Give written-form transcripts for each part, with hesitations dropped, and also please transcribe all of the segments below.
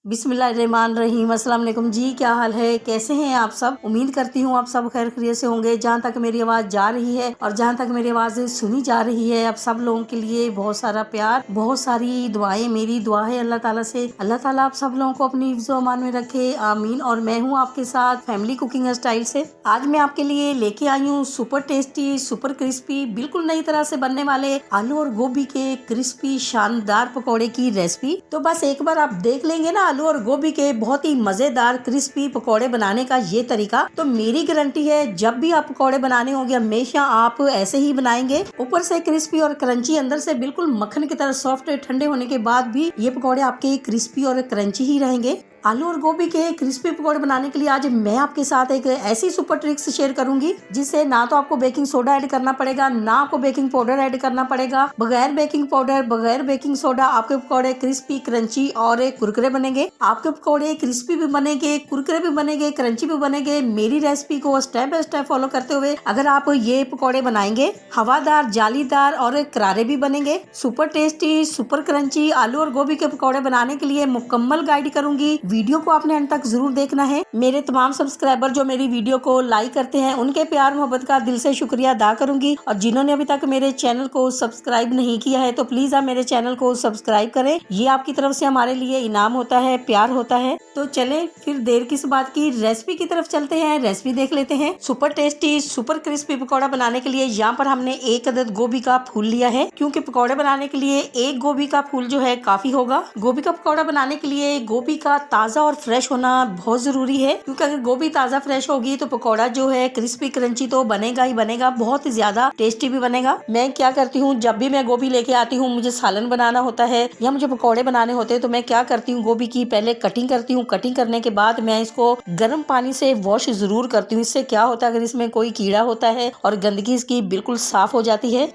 बिस्मिल्लाहिर्रहमानिर्रहीम। अस्सलाम वालेकुम जी, क्या हाल है, कैसे हैं आप सब। उम्मीद करती हूँ आप सब खैर खैरियत से होंगे। जहाँ तक मेरी आवाज़ जा रही है और जहाँ तक मेरी आवाज़ सुनी जा रही है, आप सब लोगों के लिए बहुत सारा प्यार, बहुत सारी दुआएं। मेरी दुआ है अल्लाह ताला से, अल्लाह ताला आप सब लोगों को अपनी हिफ्ज़-ओ अमान में रखे, आमीन। और मैं हूँ आपके साथ फैमिली कुकिंग स्टाइल से। आज मैं आपके लिए लेके आई हूँ सुपर टेस्टी, सुपर क्रिस्पी, बिल्कुल नई तरह से बनने वाले आलू और गोभी के क्रिस्पी शानदार पकौड़े की रेसिपी। तो बस एक बार आप देख लेंगे ना आलू और गोभी के बहुत ही मजेदार क्रिस्पी पकौड़े बनाने का ये तरीका, तो मेरी गारंटी है जब भी आप पकौड़े बनाने होंगे हमेशा आप ऐसे ही बनाएंगे। ऊपर से क्रिस्पी और क्रंची, अंदर से बिल्कुल मक्खन की तरह सॉफ्ट। ठंडे होने के बाद भी ये पकौड़े आपके क्रिस्पी और क्रंची ही रहेंगे। आलू और गोभी के क्रिस्पी पकौड़े बनाने के लिए आज मैं आपके साथ एक ऐसी सुपर ट्रिक्स शेयर करूंगी जिससे ना तो आपको बेकिंग सोडा ऐड करना पड़ेगा, ना आपको बेकिंग पाउडर ऐड करना पड़ेगा। बगैर बेकिंग पाउडर, बगैर बेकिंग सोडा आपके पकौड़े क्रिस्पी, क्रंची और कुरकुरे बनेंगे। आपके पकौड़े क्रिस्पी भी बनेंगे, कुरकुरे भी बनेंगे, क्रंची भी बनेंगे। मेरी रेसिपी को स्टेप बाय स्टेप फॉलो करते हुए अगर आप ये पकौड़े बनाएंगे, हवादार, जालीदार और करारे भी बनेंगे। सुपर टेस्टी, सुपर क्रंची आलू और गोभी के पकौड़े बनाने के लिए मुकम्मल गाइड करूंगी। वीडियो को आपने अंत तक जरूर देखना है। मेरे तमाम सब्सक्राइबर जो मेरी वीडियो को लाइक करते हैं उनके प्यार मोहब्बत का दिल से शुक्रिया अदा करूंगी। और जिन्होंने अभी तक मेरे चैनल को सब्सक्राइब नहीं किया है तो प्लीज आप मेरे चैनल को सब्सक्राइब करें। ये आपकी तरफ से हमारे लिए इनाम होता है, प्यार होता है। तो चले फिर देर किस बात की, रेसिपी की तरफ चलते हैं, रेसिपी देख लेते हैं। Super tasty, super crispy pakora बनाने के लिए यहाँ पर हमने एक अदद गोभी का फूल लिया है, क्योंकि पकौड़े बनाने के लिए एक गोभी का फूल जो है काफी होगा। गोभी का पकौड़ा बनाने के लिए गोभी का ताजा और फ्रेश होना बहुत जरूरी है, क्योंकि अगर गोभी ताजा फ्रेश होगी तो पकौड़ा जो है क्रिस्पी क्रंची तो बनेगा ही बनेगा, बहुत ज्यादा टेस्टी भी बनेगा। मैं क्या करती हूँ, जब भी मैं गोभी लेके आती हूँ, मुझे सालन बनाना होता है या मुझे पकौड़े बनाने होते हैं, तो मैं क्या करती हूँ, गोभी की पहले कटिंग करती हूँ। कटिंग करने के बाद मैं इसको गर्म पानी से वॉश जरूर करती हूँ। इससे क्या होता है, अगर इसमें कोई कीड़ा होता है और गंदगी इसकी बिल्कुल साफ हो जाती है।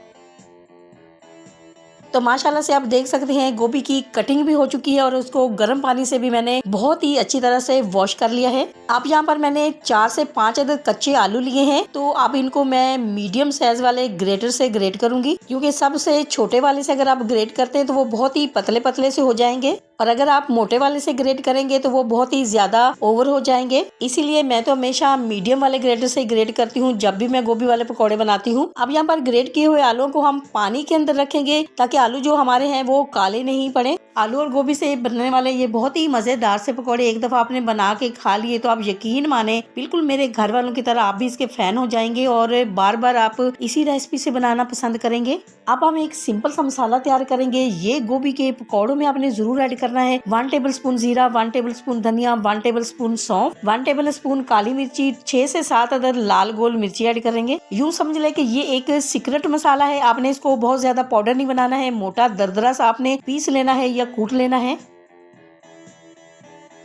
तो माशाल्लाह से आप देख सकते हैं गोभी की कटिंग भी हो चुकी है और उसको गर्म पानी से भी मैंने बहुत ही अच्छी तरह से वॉश कर लिया है। अब यहाँ पर मैंने 4 से 5 अदद कच्चे आलू लिए हैं, तो अब इनको मैं मीडियम साइज वाले ग्रेटर से ग्रेट करूंगी, क्योंकि सबसे छोटे वाले से अगर आप ग्रेट करते हैं तो वो बहुत ही पतले पतले से हो जाएंगे, और अगर आप मोटे वाले से ग्रेट करेंगे तो वो बहुत ही ज्यादा ओवर हो जाएंगे। इसीलिए मैं तो हमेशा मीडियम वाले ग्रेटर से ग्रेट करती हूँ जब भी मैं गोभी वाले पकौड़े बनाती हूँ। अब यहाँ पर ग्रेट किए हुए आलूओं को हम पानी के अंदर रखेंगे ताकि आलू जो हमारे हैं वो काले नहीं पड़े। आलू और गोभी से बनने वाले ये बहुत ही मजेदार से पकौड़े एक दफा आपने बना के खा लिए तो आप यकीन माने बिल्कुल मेरे घर वालों की तरह आप भी इसके फैन हो जाएंगे और बार बार आप इसी रेसिपी से बनाना पसंद करेंगे। अब हम एक सिंपल सा मसाला तैयार करेंगे। ये गोभी के पकौड़ों में आपने जरूर ऐड करना है 1 टेबलस्पून जीरा, 1 टेबलस्पून धनिया, 1 टेबलस्पून सौंफ, 1 टेबलस्पून काली मिर्ची, 6 से 7 अदर लाल गोल मिर्ची ऐड करेंगे। यूं समझ ले कि ये एक सीक्रेट मसाला है। आपने इसको बहुत ज्यादा पाउडर नहीं बनाना है, मोटा दरदरा सा आपने पीस लेना है या कूट लेना है।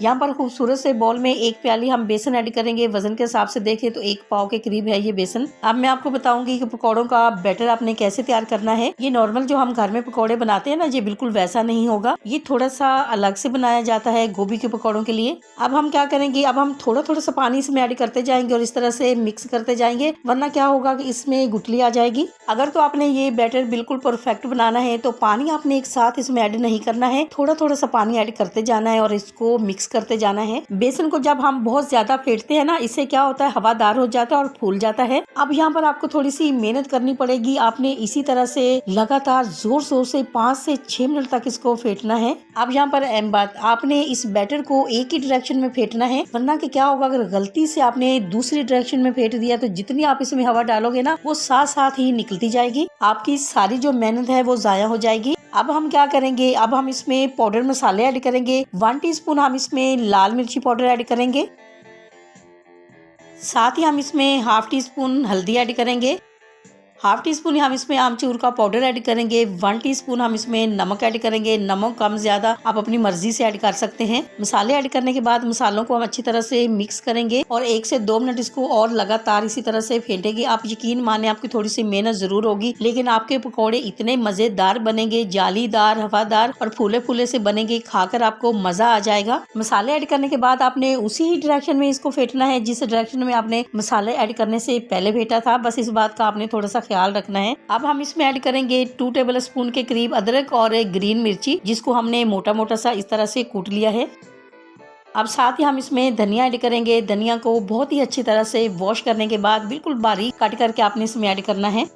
यहाँ पर खूबसूरत से बॉल में 1 प्याली हम बेसन ऐड करेंगे। वजन के हिसाब से देखें तो 1 पाव के करीब है ये बेसन। अब मैं आपको बताऊंगी कि पकौड़ों का बैटर आपने कैसे तैयार करना है। ये नॉर्मल जो हम घर में पकौड़े बनाते हैं ना, ये बिल्कुल वैसा नहीं होगा, ये थोड़ा सा अलग से बनाया जाता है गोभी के पकौड़ों के लिए। अब हम क्या करेंगे, अब हम थोड़ा थोड़ा सा पानी इसमें ऐड करते जाएंगे और इस तरह से मिक्स करते जाएंगे, वरना क्या होगा कि इसमें गुठली आ जाएगी। अगर तो आपने ये बैटर बिल्कुल परफेक्ट बनाना है तो पानी आपने एक साथ इसमें ऐड नहीं करना है, थोड़ा थोड़ा सा पानी ऐड करते जाना है और इसको मिक्स करते जाना है। बेसन को जब हम बहुत ज्यादा फेंटते हैं ना, इससे क्या होता है, हवादार हो जाता है और फूल जाता है। अब यहाँ पर आपको थोड़ी सी मेहनत करनी पड़ेगी। आपने इसी तरह से लगातार जोर जोर से 5 से 6 मिनट तक इसको फेंटना है। अब यहाँ पर अहम बात, आपने इस बैटर को एक ही डायरेक्शन में फेंटना है, वरना कि क्या होगा, अगर गलती से आपने दूसरी डायरेक्शन में फेंट दिया तो जितनी आप इसमें हवा डालोगे ना, वो साथ साथ ही निकलती जाएगी। आपकी सारी जो मेहनत है वो जाया हो जाएगी। अब हम क्या करेंगे, अब हम इसमें पाउडर मसाले ऐड करेंगे। 1 टीस्पून हम इसमें लाल मिर्ची पाउडर ऐड करेंगे, साथ ही हम इसमें हाफ टी स्पून हल्दी ऐड करेंगे, हाफ टी स्पून हम इसमें आमचूर का पाउडर ऐड करेंगे, 1 टीस्पून हम इसमें नमक ऐड करेंगे। नमक कम ज्यादा आप अपनी मर्जी से ऐड कर सकते हैं। मसाले ऐड करने के बाद मसालों को हम अच्छी तरह से मिक्स करेंगे और 1 से 2 मिनट इसको और लगातार इसी तरह से फेंटेंगे। आप यकीन माने आपकी थोड़ी सी मेहनत जरूर होगी, लेकिन आपके पकौड़े इतने मजेदार बनेंगे, जालीदार, हवादार और फूले फूले से बनेंगे, खाकर आपको मजा आ जाएगा। मसाले ऐड करने के बाद आपने उसी ही डायरेक्शन में इसको फेंटना है जिस डायरेक्शन में आपने मसाले ऐड करने से पहले फेंटा था। बस इस बात का आपने थोड़ा सा ख्याल रखना है। अब हम इसमें ऐड करेंगे 2 टेबल स्पून के करीब अदरक और ग्रीन मिर्ची, जिसको हमने मोटा मोटा सा इस तरह से कूट लिया है। अब साथ ही हम इसमें धनिया ऐड करेंगे। धनिया को बहुत ही अच्छी तरह से वॉश करने के बाद बिल्कुल बारीक कट करके आपने इसमें ऐड करना है।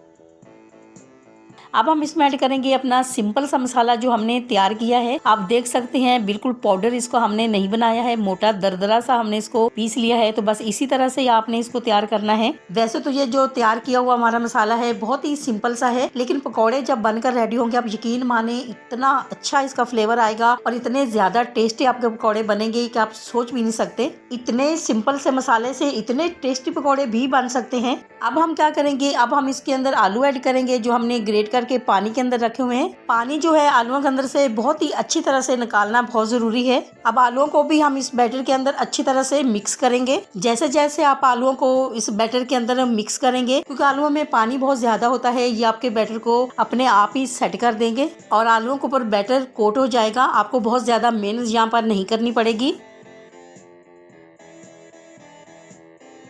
अब हम इसमें ऐड करेंगे अपना सिंपल सा मसाला जो हमने तैयार किया है। आप देख सकते हैं बिल्कुल पाउडर इसको हमने नहीं बनाया है, मोटा दरदरा सा हमने इसको पीस लिया है। तो बस इसी तरह से आपने इसको तैयार करना है। वैसे तो ये जो तैयार किया हुआ हमारा मसाला है बहुत ही सिंपल सा है, लेकिन पकौड़े जब बनकर रेडी होंगे आप यकीन माने इतना अच्छा इसका फ्लेवर आएगा और इतने ज्यादा टेस्टी आपके पकौड़े बनेंगे कि आप सोच भी नहीं सकते। इतने सिंपल से मसाले से इतने टेस्टी पकौड़े भी बन सकते हैं। अब हम क्या करेंगे, अब हम इसके अंदर आलू ऐड करेंगे जो हमने ग्रेट करके पानी के अंदर रखे हुए हैं। पानी जो है आलूओं के अंदर से बहुत ही अच्छी तरह से निकालना बहुत जरूरी है। अब आलूओं को भी हम इस बैटर के अंदर अच्छी तरह से मिक्स करेंगे। जैसे जैसे आप आलूओं को इस बैटर के अंदर मिक्स करेंगे, क्योंकि आलूओं में पानी बहुत ज्यादा होता है, ये आपके बैटर को अपने आप ही सेट कर देंगे और आलूओं के ऊपर बैटर कोट हो जाएगा। आपको बहुत ज्यादा मेहनत यहाँ पर नहीं करनी पड़ेगी।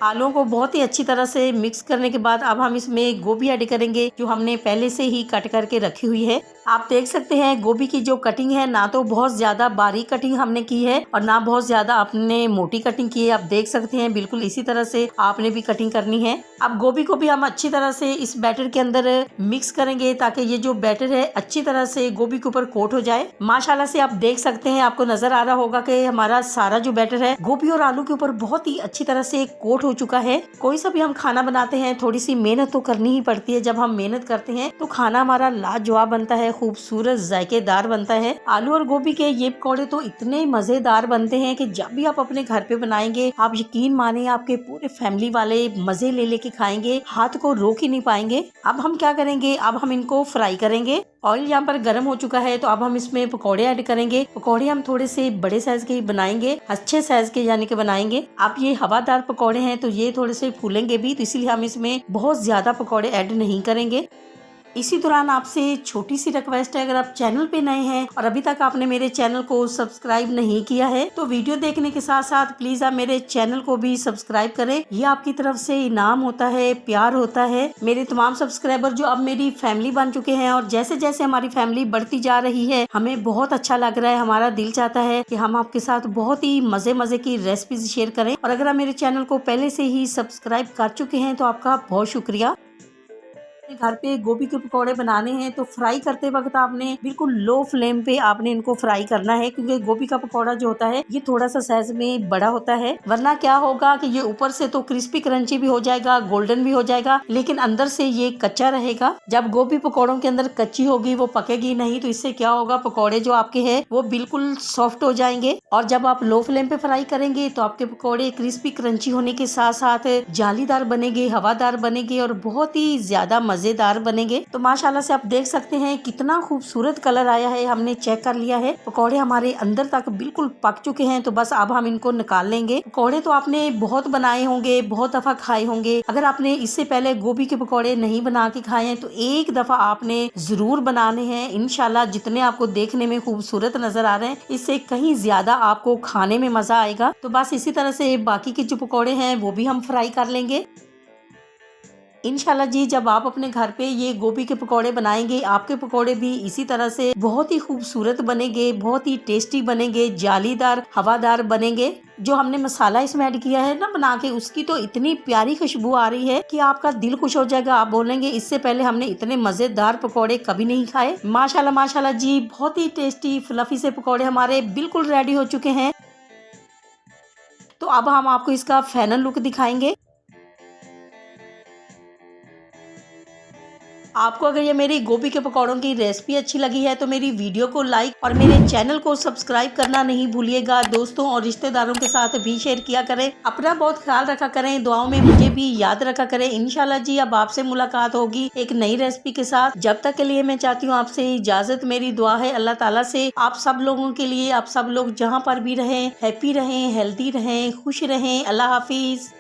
आलूओं को बहुत ही अच्छी तरह से मिक्स करने के बाद अब हम इसमें गोभी ऐड करेंगे जो हमने पहले से ही कट करके रखी हुई है। आप देख सकते हैं गोभी की जो कटिंग है ना तो बहुत ज्यादा बारीक कटिंग हमने की है और ना बहुत ज्यादा आपने मोटी कटिंग की है। आप देख सकते हैं बिल्कुल इसी तरह से आपने भी कटिंग करनी है। अब गोभी को भी हम अच्छी तरह से इस बैटर के अंदर मिक्स करेंगे ताकि ये जो बैटर है अच्छी तरह से गोभी के ऊपर कोट हो जाए। माशाल्लाह से आप देख सकते हैं, आपको नजर आ रहा होगा कि हमारा सारा जो बैटर है गोभी और आलू के ऊपर बहुत ही अच्छी तरह से कोट हो चुका है। कोई सा भी हम खाना बनाते हैं थोड़ी सी मेहनत तो करनी ही पड़ती है। जब हम मेहनत करते हैं तो खाना हमारा लाजवाब बनता है, खूबसूरत जायकेदार बनता है। आलू और गोभी के ये पकौड़े तो इतने मजेदार बनते हैं कि जब भी आप अपने घर पे बनाएंगे आप यकीन माने आपके पूरे फैमिली वाले मजे ले लेके खाएंगे, हाथ को रोक ही नहीं पाएंगे। अब हम क्या करेंगे, अब हम इनको फ्राई करेंगे। ऑयल यहाँ पर गर्म हो चुका है तो अब हम इसमें पकौड़े ऐड करेंगे। पकौड़े हम थोड़े से बड़े साइज के बनाएंगे, अच्छे साइज के यानी कि बनाएंगे। आप ये हवादार पकौड़े हैं तो ये थोड़े से फूलेंगे भी, तो इसलिए हम इसमें बहुत ज्यादा पकौड़े ऐड नहीं करेंगे। इसी दौरान आपसे छोटी सी रिक्वेस्ट है, अगर आप चैनल पे नए हैं और अभी तक आपने मेरे चैनल को सब्सक्राइब नहीं किया है तो वीडियो देखने के साथ साथ प्लीज आप मेरे चैनल को भी सब्सक्राइब करें। ये आपकी तरफ से इनाम होता है, प्यार होता है। मेरे तमाम सब्सक्राइबर जो अब मेरी फैमिली बन चुके हैं और जैसे जैसे हमारी फैमिली बढ़ती जा रही है हमें बहुत अच्छा लग रहा है। हमारा दिल चाहता है कि हम आपके साथ बहुत ही मजे मजे की रेसिपीज शेयर करें। और अगर आप मेरे चैनल को पहले से ही सब्सक्राइब कर चुके हैं तो आपका बहुत शुक्रिया। घर पे गोभी के पकौड़े बनाने हैं तो फ्राई करते वक्त आपने बिल्कुल लो फ्लेम पे आपने इनको फ्राई करना है, क्योंकि गोभी का पकौड़ा जो होता है ये थोड़ा सा साइज में बड़ा होता है। वरना क्या होगा कि ये ऊपर से तो क्रिस्पी क्रंची भी हो जाएगा, गोल्डन भी हो जाएगा, लेकिन अंदर से ये कच्चा रहेगा। जब गोभी पकौड़ों के अंदर कच्ची होगी वो पकेगी नहीं, तो इससे क्या होगा पकौड़े जो आपके हैं वो बिल्कुल सॉफ्ट हो जाएंगे। और जब आप लो फ्लेम पे फ्राई करेंगे तो आपके पकौड़े क्रिस्पी क्रंची होने के साथ साथ जालीदार बनेंगे, हवादार बनेंगे और बहुत ही ज्यादा मजेदार बनेंगे। तो माशाल्लाह से आप देख सकते हैं कितना खूबसूरत कलर आया है। हमने चेक कर लिया है, पकौड़े हमारे अंदर तक बिल्कुल पक चुके हैं। तो बस अब हम इनको निकाल लेंगे। पकौड़े तो आपने बहुत बनाए होंगे, बहुत दफा खाए होंगे। अगर आपने इससे पहले गोभी के पकौड़े नहीं बना के खाए हैं तो एक दफा आपने जरूर बनाने हैं। इंशाल्लाह जितने आपको देखने में खूबसूरत नजर आ रहे हैं इससे कहीं ज्यादा आपको खाने में मजा आएगा। तो बस इसी तरह से बाकी के जो पकौड़े हैं वो भी हम फ्राई कर लेंगे इंशाल्लाह जी। जब आप अपने घर पे ये गोभी के पकौड़े बनाएंगे आपके पकौड़े भी इसी तरह से बहुत ही खूबसूरत बनेंगे, बहुत ही टेस्टी बनेंगे, जालीदार हवादार बनेंगे। जो हमने मसाला इसमें ऐड किया है ना बना के, उसकी तो इतनी प्यारी खुशबू आ रही है कि आपका दिल खुश हो जाएगा। आप बोलेंगे इससे पहले हमने इतने मजेदार पकौड़े कभी नहीं खाए। माशाल्लाह माशाल्लाह जी, बहुत ही टेस्टी फ्लफी से पकौड़े हमारे बिल्कुल रेडी हो चुके हैं। तो अब हम आपको इसका फाइनल लुक दिखाएंगे। आपको अगर ये मेरी गोभी के पकौड़ों की रेसिपी अच्छी लगी है तो मेरी वीडियो को लाइक और मेरे चैनल को सब्सक्राइब करना नहीं भूलिएगा। दोस्तों और रिश्तेदारों के साथ भी शेयर किया करें। अपना बहुत ख्याल रखा करें, दुआओं में मुझे भी याद रखा करें। इंशाल्लाह जी अब आपसे मुलाकात होगी एक नई रेसिपी के साथ। जब तक के लिए मैं चाहती हूँ आपसे इजाजत। मेरी दुआ है अल्लाह ताला से आप सब लोगों के लिए, आप सब लोग जहाँ पर भी रहें हैप्पी रहें, हेल्दी रहें, खुश रहें। अल्लाह हाफिज।